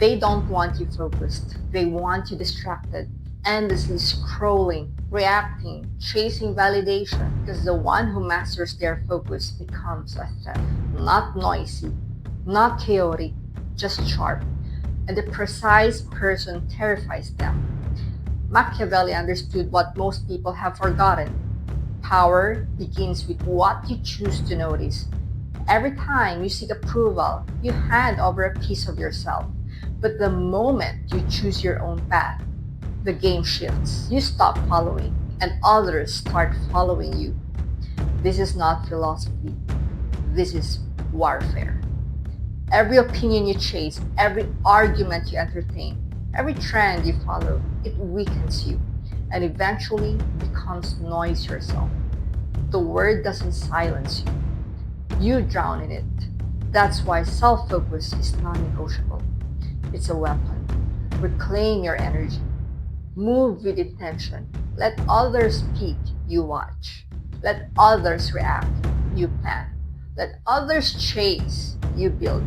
They don't want you focused. They want you distracted, endlessly scrolling, reacting, chasing validation, because the one who masters their focus becomes a threat. Not noisy, not chaotic, just sharp. And the precise person terrifies them. Machiavelli understood what most people have forgotten. Power begins with what you choose to notice. Every time you seek approval, you hand over a piece of yourself. But the moment you choose your own path, the game shifts. You stop following, and others start following you. This is not philosophy. This is warfare. Every opinion you chase, every argument you entertain, every trend you follow, it weakens you and eventually becomes noise yourself. The word doesn't silence you. You drown in it. That's why self-focus is non-negotiable. It's a weapon. Reclaim your energy. Move with intention. Let others speak, you watch. Let others react, you plan. Let others chase, you build.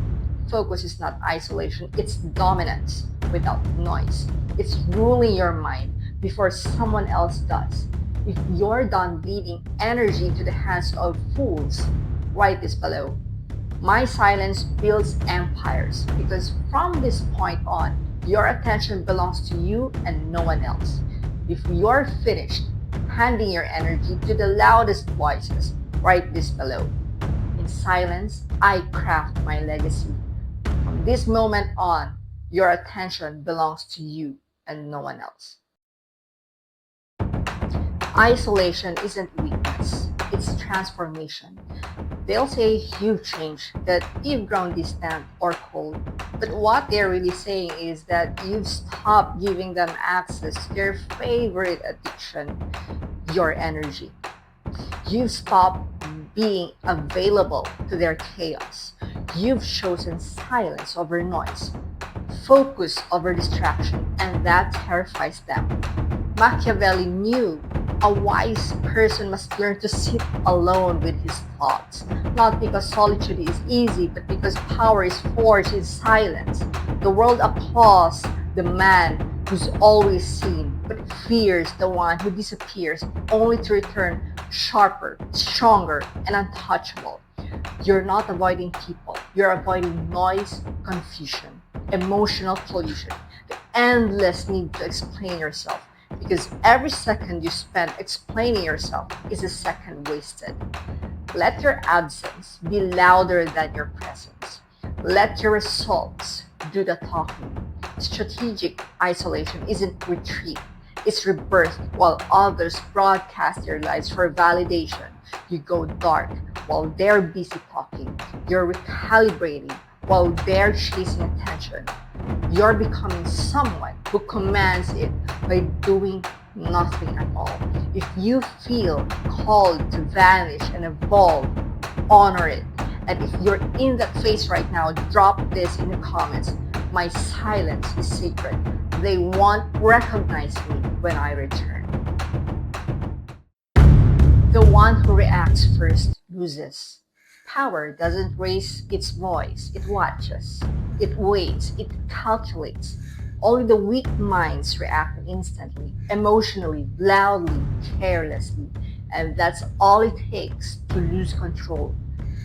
Focus is not isolation, it's dominance without noise. It's ruling your mind before someone else does. If you're done bleeding energy to the hands of fools, write this below. My silence builds empires, because from this point on, your attention belongs to you and no one else. If you're finished handing your energy to the loudest voices, write this below. In silence, I craft my legacy. From this moment on, your attention belongs to you and no one else. Isolation isn't weakness, it's transformation. They'll say you've changed, that you've grown distant or cold. But what they're really saying is that you've stopped giving them access to their favorite addiction, your energy. You've stopped being available to their chaos. You've chosen silence over noise, focus over distraction, and that terrifies them. Machiavelli knew a wise person must learn to sit alone with his thoughts, not because solitude is easy, but because power is forged in silence. The world applauds the man who's always seen, but fears the one who disappears only to return sharper, stronger, and untouchable. You're not avoiding people, you're avoiding noise, confusion, emotional pollution, the endless need to explain yourself. Because every second you spend explaining yourself is a second wasted. Let your absence be louder than your presence. Let your results do the talking. Strategic isolation isn't retreat, it's rebirth. While others broadcast their lives for validation, you go dark while they're busy talking. You're recalibrating while they're chasing attention. You're becoming someone who commands it by doing nothing at all. If you feel called to vanish and evolve, honor it. And if you're in that phase right now, drop this in the comments. My silence is sacred. They won't recognize me when I return. The one who reacts first loses. Power doesn't raise its voice, it watches. It waits, it calculates. Only the weak minds react instantly, emotionally, loudly, carelessly. And that's all it takes to lose control.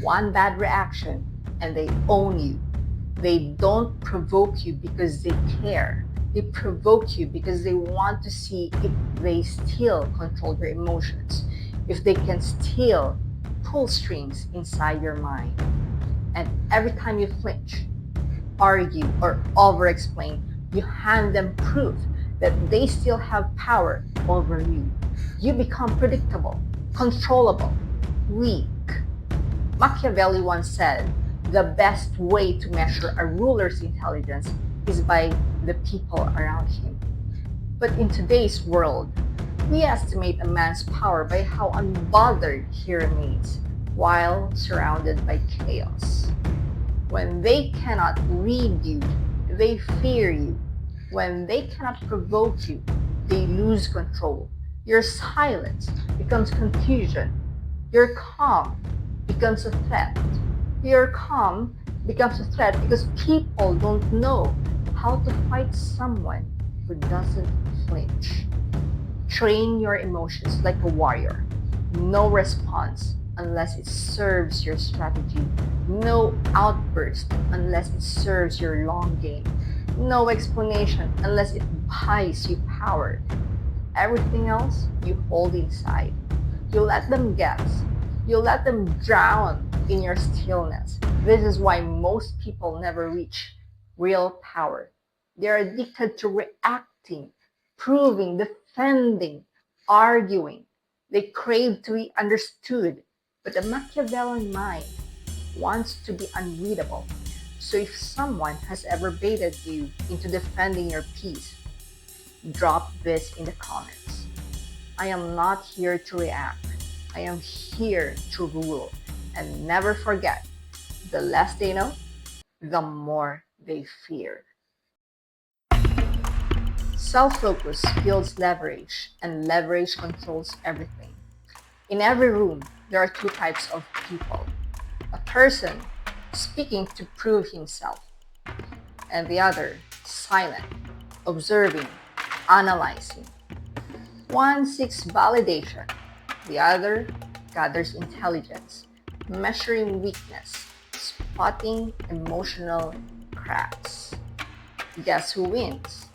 One bad reaction and they own you. They don't provoke you because they care. They provoke you because they want to see if they still control your emotions, if they can still pull strings inside your mind. And every time you flinch, argue, or over-explain, you hand them proof that they still have power over you. You become predictable, controllable, weak. Machiavelli once said, the best way to measure a ruler's intelligence is by the people around him. But in today's world, we estimate a man's power by how unbothered he remains while surrounded by chaos. When they cannot read you, they fear you. When they cannot provoke you, they lose control. Your silence becomes confusion. Your calm becomes a threat. Your calm becomes a threat because people don't know how to fight someone who doesn't flinch. Train your emotions like a warrior. No response unless it serves your strategy. No outburst unless it serves your long game. No explanation unless it buys you power. Everything else you hold inside. You let them guess. You let them drown in your stillness. This is why most people never reach real power. They're addicted to reacting, proving, defending, arguing. They crave to be understood. But the Machiavellian mind wants to be unreadable. So if someone has ever baited you into defending your peace, drop this in the comments. I am not here to react. I am here to rule. And never forget, the less they know, the more they fear. Self-focus builds leverage, and leverage controls everything. In every room, there are two types of people. A person speaking to prove himself, and the other silent, observing, analyzing. One seeks validation, the other gathers intelligence, measuring weakness, spotting emotional cracks. Guess who wins?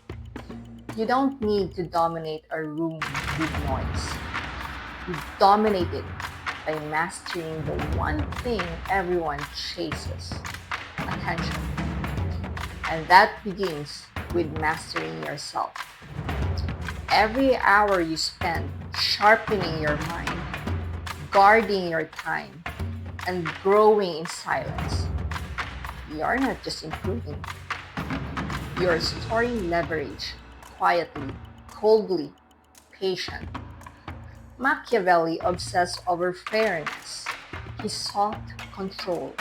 You don't need to dominate a room with noise. You dominate it by mastering the one thing everyone chases: attention. And that begins with mastering yourself. Every hour you spend sharpening your mind, guarding your time, and growing in silence, you're not just improving. You're storing leverage quietly, coldly, patient. Machiavelli obsessed over fairness. He sought control.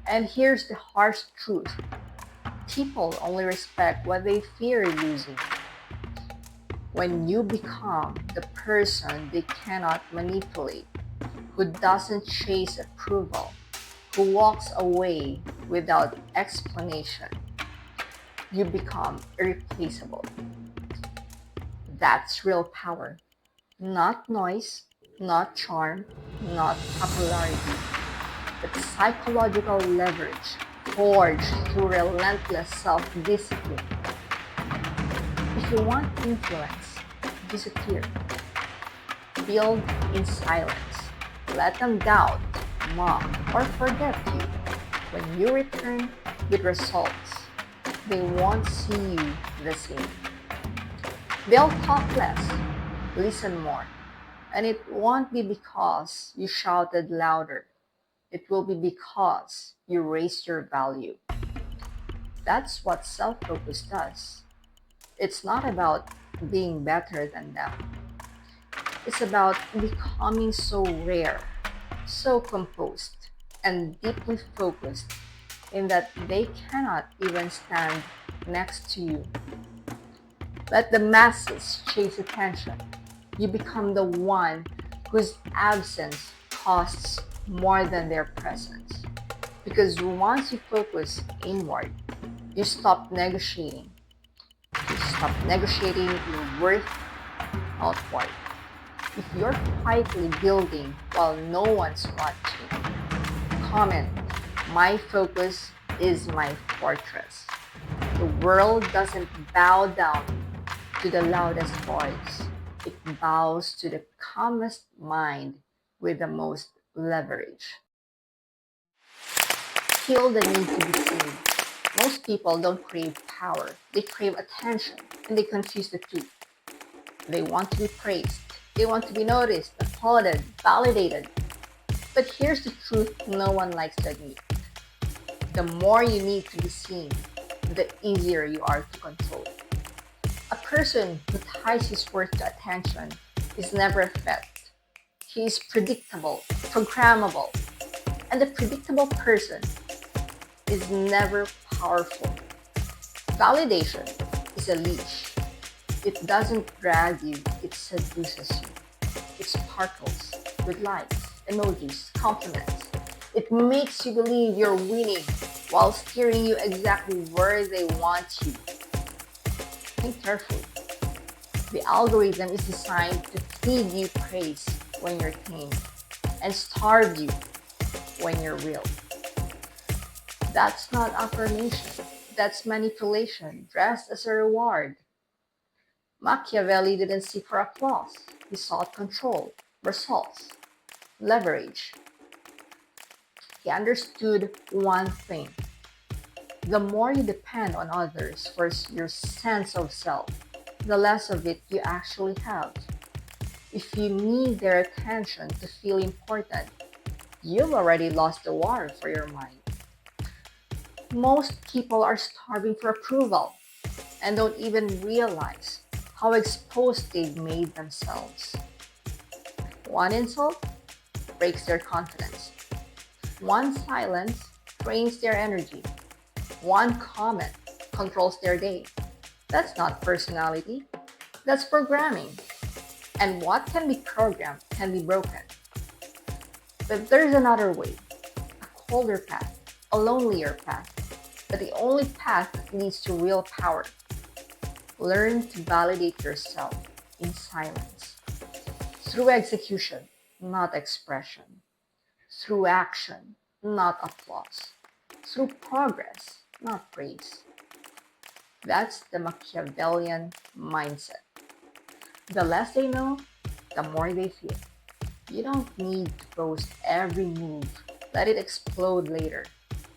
And here's the harsh truth. People only respect what they fear losing. When you become the person they cannot manipulate, who doesn't chase approval, who walks away without explanation, you become irreplaceable. That's real power. Not noise, not charm, not popularity, but psychological leverage forged through relentless self-discipline. If you want influence, disappear. Build in silence. Let them doubt, mock, or forget you. When you return with results, they won't see you the same. They'll talk less, listen more, and it won't be because you shouted louder. It will be because you raised your value. That's what self-focus does. It's not about being better than them. It's about becoming so rare, so composed, and deeply focused in that they cannot even stand next to you. Let the masses chase attention. You become the one whose absence costs more than their presence. Because once you focus inward, you stop negotiating. You stop negotiating your worth outward. If you're quietly building while no one's watching, comment, "My focus is my fortress." The world doesn't bow down to the loudest voice. It bows to the calmest mind with the most leverage. Kill the need to be seen. Most people don't crave power. They crave attention, and they confuse the two. They want to be praised. They want to be noticed, applauded, validated. But here's the truth no one likes to admit. The more you need to be seen, the easier you are to control. A person who ties his worth to attention is never fed. He is predictable, programmable, and the predictable person is never powerful. Validation is a leash. It doesn't drag you, it seduces you. It sparkles with likes, emojis, compliments. It makes you believe you're winning while steering you exactly where they want you. Think carefully. The algorithm is designed to feed you praise when you're tame and starve you when you're real. That's not affirmation. That's manipulation dressed as a reward. Machiavelli didn't seek for applause. He sought control, results, leverage. He understood one thing. The more you depend on others for your sense of self, the less of it you actually have. If you need their attention to feel important, you've already lost the war for your mind. Most people are starving for approval and don't even realize how exposed they've made themselves. One insult breaks their confidence. One silence drains their energy. One comment controls their day. That's not personality, that's programming. And what can be programmed can be broken. But there's another way, a colder path, a lonelier path, but the only path that leads to real power. Learn to validate yourself in silence. Through execution, not expression. Through action, not applause. Through progress, not praise. That's the Machiavellian mindset. The less they know, the more they feel. You don't need to post every move. Let it explode later.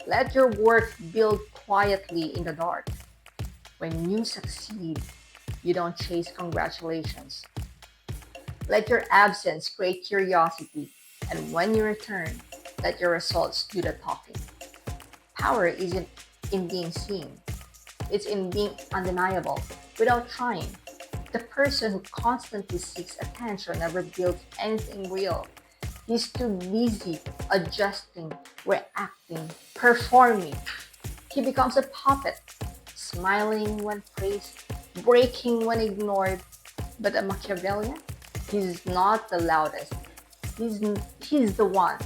Let your work build quietly in the dark. When you succeed, you don't chase congratulations. Let your absence create curiosity, and when you return, let your results do the talking. Power isn't in being seen, it's in being undeniable without trying. The person who constantly seeks attention never builds anything real. He's too busy adjusting, reacting, performing. He becomes a puppet, smiling when praised, breaking when ignored. But a Machiavellian, he's not the loudest. He's, he's the one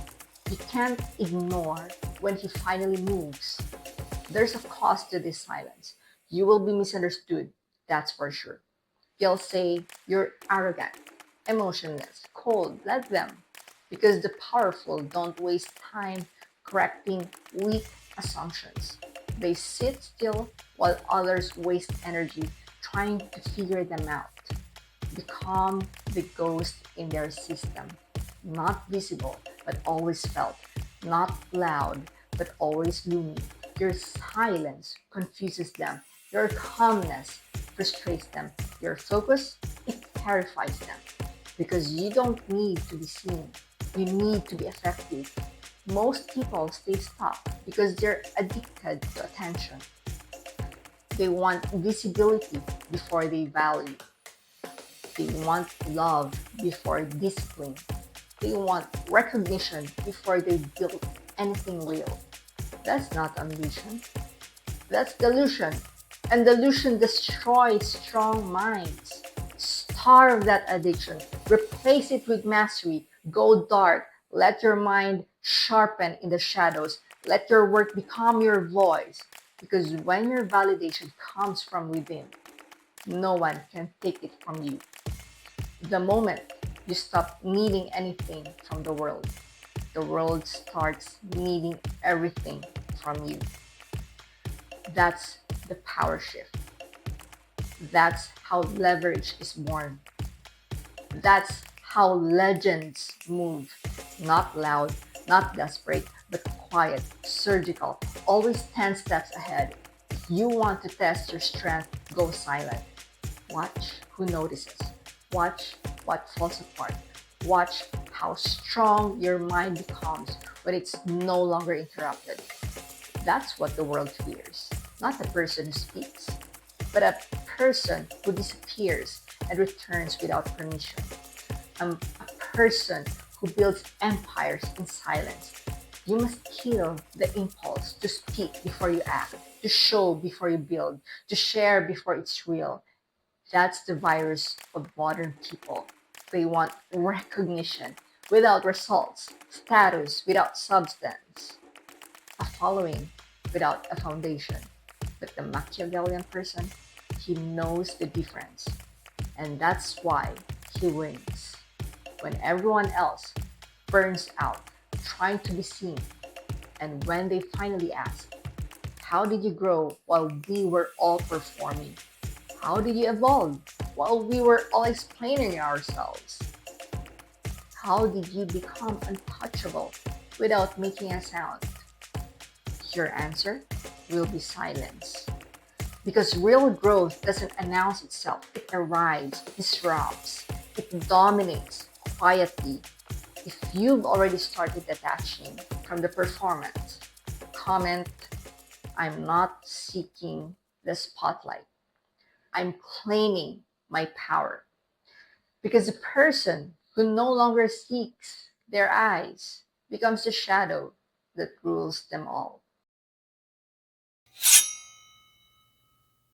you can't ignore when he finally moves. There's a cost to this silence. You will be misunderstood, that's for sure. They'll say you're arrogant, emotionless, cold. Let them. Because the powerful don't waste time correcting weak assumptions. They sit still while others waste energy trying to figure them out. Become the ghost in their system. Not visible, but always felt. Not loud, but always looming. Your silence confuses them. Your calmness frustrates them. Your focus, it terrifies them. Because you don't need to be seen. You need to be effective. Most people stay stuck because they're addicted to attention. They want visibility before they value. They want love before discipline. They want recognition before they build anything real. That's not ambition. That's delusion. And delusion destroys strong minds. Starve that addiction. Replace it with mastery. Go dark. Let your mind sharpen in the shadows. Let your work become your voice. Because when your validation comes from within, no one can take it from you. The moment you stop needing anything from the world starts needing everything from you. That's the power shift. That's how leverage is born. That's how legends move. Not loud, not desperate, but quiet, surgical, always 10 steps ahead. If you want to test your strength, go silent. Watch who notices. Watch what falls apart. Watch how strong your mind becomes when it's no longer interrupted. That's what the world fears. Not the person who speaks, but a person who disappears and returns without permission. A person who builds empires in silence. You must kill the impulse to speak before you act, to show before you build, to share before it's real. That's the virus of modern people. They want recognition without results, status without substance, a following without a foundation. But the Machiavellian person, he knows the difference. And that's why he wins. When everyone else burns out trying to be seen, and when they finally ask, how did you grow while we were all performing? How did you evolve while we were all explaining ourselves? How did you become untouchable without making a sound? Your answer will be silence. Because real growth doesn't announce itself, it arrives, it disrupts, it dominates quietly. If you've already started detaching from the performance, comment, I'm not seeking the spotlight. I'm claiming my power. Because the person who no longer seeks their eyes becomes the shadow that rules them all.